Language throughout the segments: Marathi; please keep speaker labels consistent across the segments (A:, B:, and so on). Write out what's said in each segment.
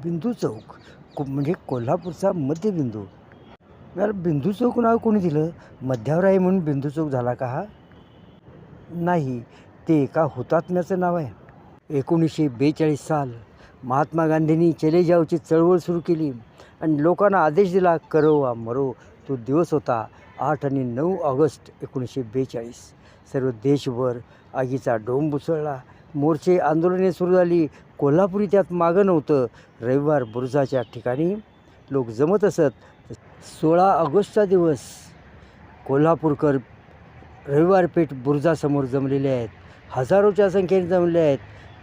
A: बिंदू चौक म्हणजे कोल्हापूरचा मध्यबिंदू. याला बिंदू चौक नाव कोणी दिलं? मध्यावर आहे म्हणून बिंदू चौक झाला का हा? नाही, ते एका हुतात्म्याचं नाव आहे. 1942 साल महात्मा गांधींनी चले जावची चळवळ सुरू केली आणि लोकांना आदेश दिला, करो वा मरो. तो दिवस होता 8 आणि 9 ऑगस्ट 1942. सर्व देशभर आगीचा डोंब उसळला. मोर्चे आंदोलने सुरू झाली. कोल्हापुरी त्यात मागं नव्हतं. रविवार बुरुजाच्या ठिकाणी लोक जमत असत. 16 ऑगस्टचा दिवस कोल्हापूरकर रविवार पेठ बुरुजासमोर जमलेले आहेत. हजारोच्या संख्येने जमले आहेत.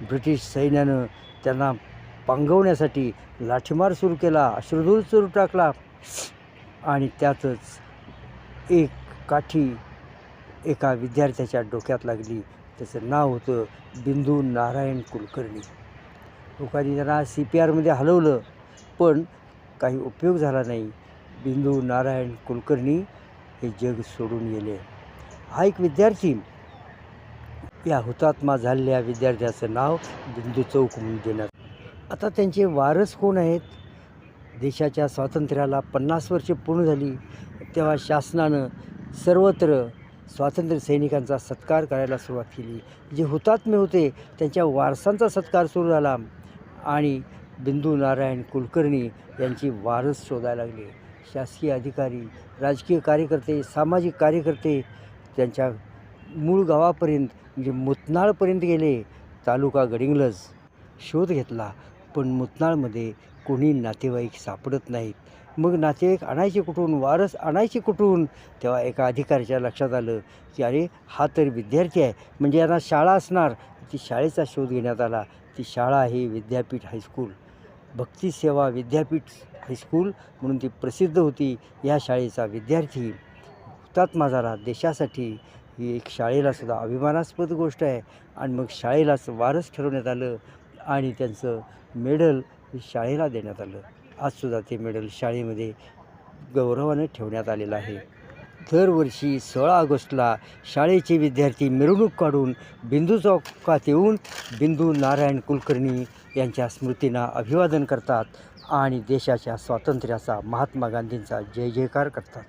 A: ब्रिटिश सैन्यानं त्यांना पांगवण्यासाठी लाठीमार सुरू केला, अश्रुधूर सुरू टाकला आणि त्यातच एक काठी एका विद्यार्थ्याच्या डोक्यात लागली. त्याचं नाव होतं बिंदू नारायण कुलकर्णी. लोकांनी त्यांना CPRमध्ये हलवलं, पण काही उपयोग झाला नाही. बिंदू नारायण कुलकर्णी हे जग सोडून गेले. हा एक विद्यार्थी, या हुतात्मा झालेल्या विद्यार्थ्याचं नाव बिंदू चौक म्हणून देण्यात. आता त्यांचे वारस कोण आहेत? देशाच्या स्वातंत्र्याला 50 वर्षे पूर्ण झाली तेव्हा शासनानं सर्वत्र स्वातंत्र्य सैनिकांचा सत्कार करायला सुरुवात केली. जे हुतात्मे होते त्यांच्या वारसांचा सत्कार सुरू झाला आणि बिंदू नारायण कुलकर्णी यांची वारस शोधायला लागले. शासकीय अधिकारी, राजकीय कार्यकर्ते, सामाजिक कार्यकर्ते त्यांच्या मूळ गावापर्यंत म्हणजे मुतनाळपर्यंत गेले. तालुका गडिंग्लज शोध घेतला, पण मुतनाळमध्ये कोणी नातेवाईक सापडत नाहीत. मग नातेवाईक आणायचे कुठून, वारस आणायचे कुठून? तेव्हा एका अधिकाऱ्याच्या लक्षात आलं की अरे, हा तर विद्यार्थी आहे, म्हणजे यांना शाळा असणार. ती शाळेचा शोध घेण्यात आला. ती शाळा आहे विद्यापीठ हायस्कूल. भक्तिसेवा विद्यापीठ हायस्कूल म्हणून ती प्रसिद्ध होती. या शाळेचा विद्यार्थी हुतात्मा झाला देशासाठी. ही एक शाळेलासुद्धा अभिमानास्पद गोष्ट आहे. आणि मग शाळेलाच वारस ठरवण्यात आलं आणि त्यांचं मेडल शाळेला देण्यात आलं. आजसुद्धा ते मेडल शाळेमध्ये गौरवाने ठेवण्यात आलेलं आहे. दरवर्षी 16 ऑगस्टला शाळेचे विद्यार्थी मिरवणूक काढून बिंदू चौकात येऊन बिंदू नारायण कुलकर्णी यांच्या स्मृतींना अभिवादन करतात आणि देशाच्या स्वातंत्र्याचा, महात्मा गांधींचा जय जयकार करतात.